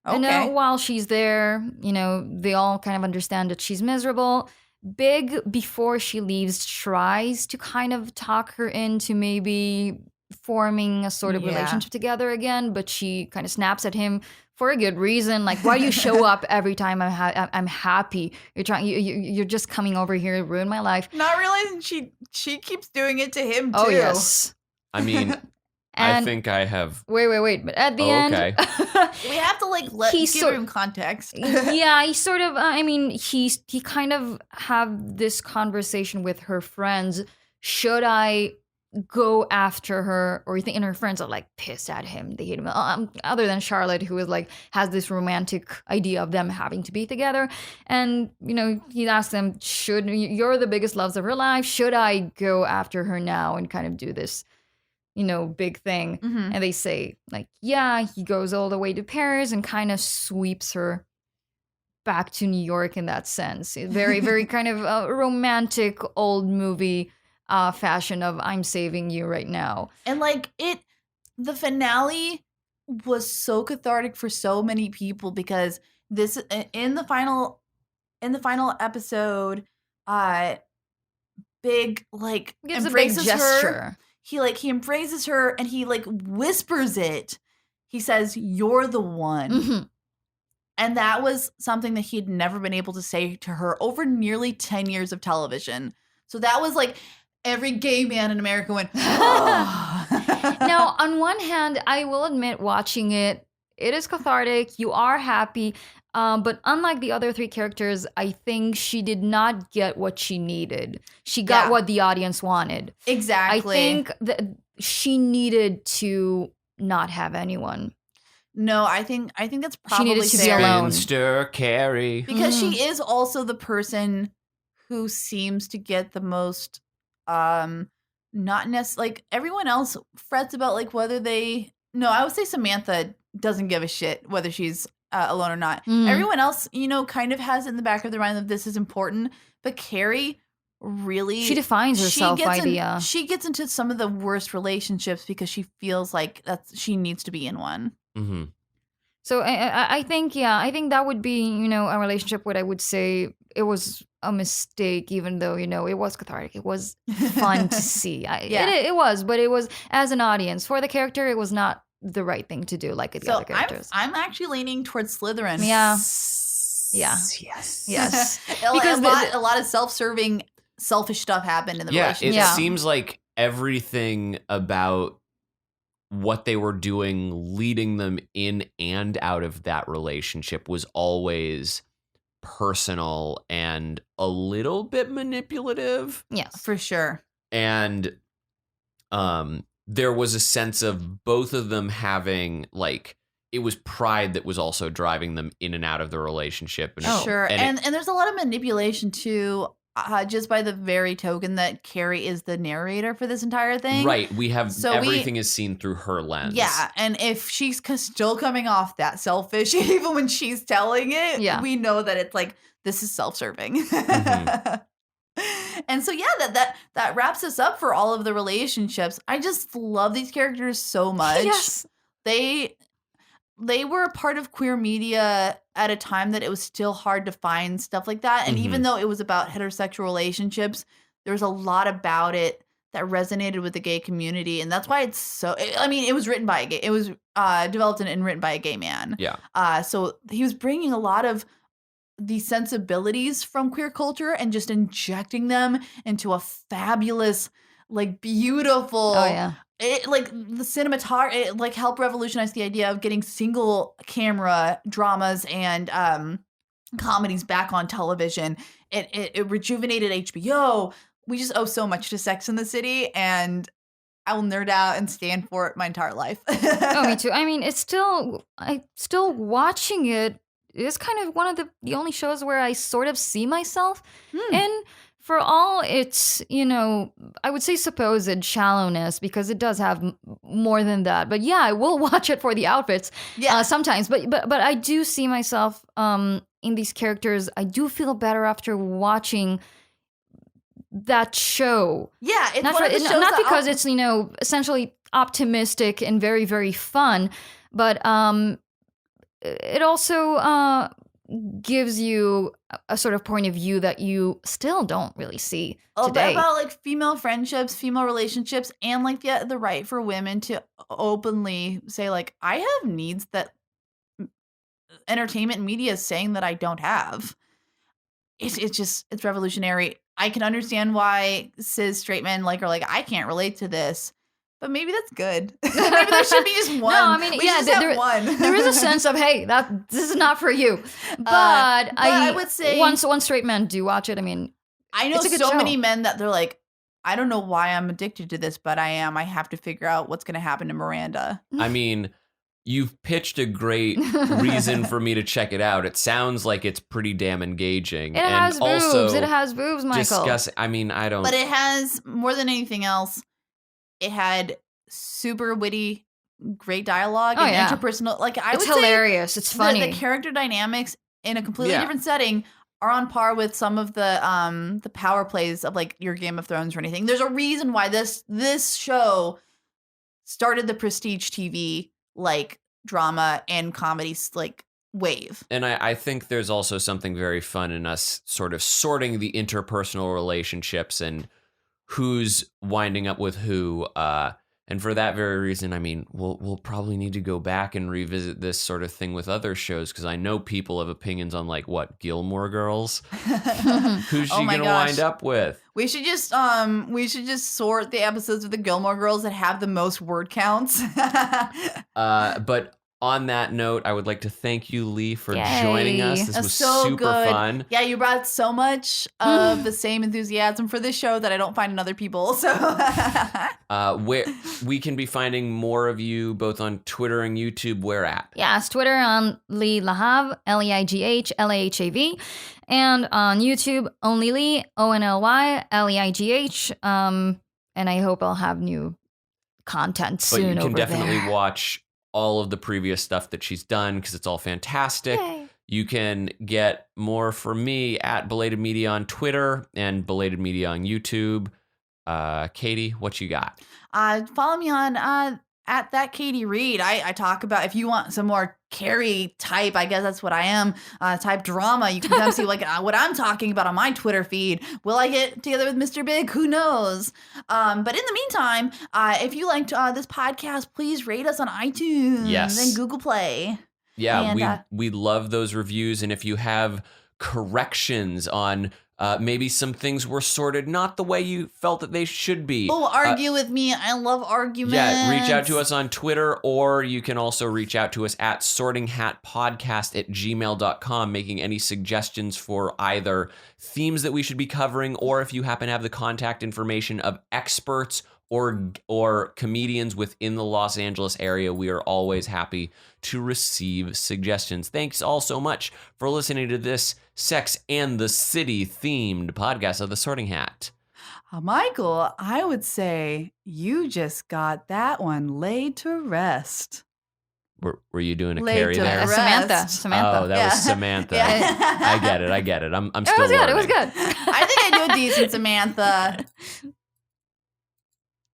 And while she's there, they all kind of understand that she's miserable. Big, before she leaves, tries to kind of talk her into maybe forming a sort of relationship together again, but she kind of snaps at him for a good reason. Like, why do you show up every time I'm happy? You're just coming over here to ruin my life. Not realizing she keeps doing it to him too. Oh yes. I mean, I think I have. Wait. But at the end, we have to give him context. Yeah, he sort of. He kind of have this conversation with her friends. Should I go after her, or you think her friends are like pissed at him? They hate him. Other than Charlotte, who is like has this romantic idea of them having to be together, and he asks them, you're the biggest loves of her life. Should I go after her now and kind of do this? Big thing. And they say, like, yeah, he goes all the way to Paris and kind of sweeps her back to New York in that sense. Very, very kind of romantic old movie fashion of I'm saving you right now. And like the finale was so cathartic for so many people because this in the final episode, Big like gives embraces a big gesture. Her. He embraces her and he like whispers it. He says, "You're the one." And that was something that he had never been able to say to her over nearly 10 years of television. So that was like every gay man in America went, oh. Now, on one hand, I will admit watching it is cathartic. You are happy. But unlike the other three characters, I think she did not get what she needed. She got what the audience wanted. Exactly. I think that she needed to not have anyone. No, I think that's probably she needed to be alone. Spinster Carrie. Because she is also the person who seems to get the most, not necessarily, like everyone else frets about like whether I would say Samantha doesn't give a shit whether she's alone or not. Everyone else, kind of has it in the back of their mind that this is important. But Carrie really... She defines herself by she gets into some of the worst relationships because she feels like she needs to be in one. So I think that would be, a relationship where I would say it was a mistake, even though, it was cathartic. It was fun to see. It was, but it was, as an audience, for the character, it was not the right thing to do like the other characters. I'm actually leaning towards Slytherin. Yeah. Yes. Because a lot of self-serving, selfish stuff happened in the relationship. It seems like everything about what they were doing leading them in and out of that relationship was always personal and a little bit manipulative. Yes, for sure. And there was a sense of both of them having like, it was pride that was also driving them in and out of the relationship. And there's a lot of manipulation too, just by the very token that Carrie is the narrator for this entire thing. Right. We have everything is seen through her lens. Yeah. And if she's still coming off that selfish, even when she's telling it, we know that it's like, this is self-serving. And so, that wraps us up for all of the relationships. I just love these characters so much. Yes. They were a part of queer media at a time that it was still hard to find stuff like that. And even though it was about heterosexual relationships, there was a lot about it that resonated with the gay community. And that's why it's so, I mean, it was written by a gay, it was developed and written by a gay man. Yeah. So he was bringing a lot of these sensibilities from queer culture and just injecting them into a fabulous, like beautiful, it, like the cinematography, it like helped revolutionize the idea of getting single camera dramas and comedies back on television. It rejuvenated HBO. We just owe so much to Sex and the City, and I will nerd out and stand for it my entire life. Oh, me too. I mean, I still watching it. It's kind of one of the only shows where I sort of see myself in, for all its, I would say supposed shallowness, because it does have more than that. But yeah, I will watch it for the outfits sometimes. But I do see myself in these characters. I do feel better after watching that show. Yeah, it's not, one of the shows not because it's essentially optimistic and very, very fun, but it also gives you a sort of point of view that you still don't really see today. About like female friendships, female relationships, and like the right for women to openly say like, I have needs that entertainment media is saying that I don't have. It's revolutionary. I can understand why cis straight men are like, I can't relate to this. But maybe that's good. Maybe there should be just one. No, I mean, one. There is a sense of, hey, this is not for you. But I would say once straight men do watch it, I mean, I know it's a good so show. many men that they're like, I don't know why I'm addicted to this, but I am. I have to figure out what's going to happen to Miranda. I mean, you've pitched a great reason for me to check it out. It sounds like it's pretty damn engaging. It has boobs. It has boobs, Michael. I don't. But it has, more than anything else, it had super witty, great dialogue and interpersonal. It's hilarious. It's funny. The character dynamics in a completely different setting are on par with some of the power plays of like your Game of Thrones or anything. There's a reason why this show started the prestige TV drama and comedy wave. And I think there's also something very fun in us sort of sorting the interpersonal relationships and who's winding up with who. And for that very reason, I mean, we'll probably need to go back and revisit this sort of thing with other shows, because I know people have opinions on Gilmore Girls. Who's she gonna wind up with? We should just sort the episodes of the Gilmore Girls that have the most word counts. But on that note, I would like to thank you, Leigh, for joining us. This was so super fun. Yeah, you brought so much of the same enthusiasm for this show that I don't find in other people. So, where we can be finding more of you both on Twitter and YouTube, where at? Yes, Twitter on Leigh Lahav, LeighLahav, and on YouTube, only Leigh, ONLY, LEIGH. And I hope I'll have new content soon. But you can definitely there. watch all of the previous stuff that she's done, because it's all fantastic. Yay. You can get more from me at Belated Media on Twitter and Belated Media on YouTube. Katie, what you got? Follow me on at that Katie Reed. I talk about, if you want some more Carrie type, I guess that's what I am, type drama, you can come see what I'm talking about on my Twitter feed. Will I get together with Mr. Big? Who knows? But in the meantime, if you liked this podcast, please rate us on iTunes and Google Play. Yeah, and, we love those reviews. And if you have corrections on maybe some things were sorted not the way you felt that they should be. Argue with me. I love arguments. Yeah, reach out to us on Twitter, or you can also reach out to us at SortingHatPodcast@gmail.com, making any suggestions for either themes that we should be covering, or if you happen to have the contact information of experts or comedians within the Los Angeles area. We are always happy to receive suggestions. Thanks all so much for listening to this Sex and the City themed podcast of The Sorting Hat. Michael, I would say you just got that one laid to rest. Were you doing a Carrie there? Samantha. Oh, that was Samantha. Yeah. I get it. I'm still learning. It was good. I think I do a decent Samantha.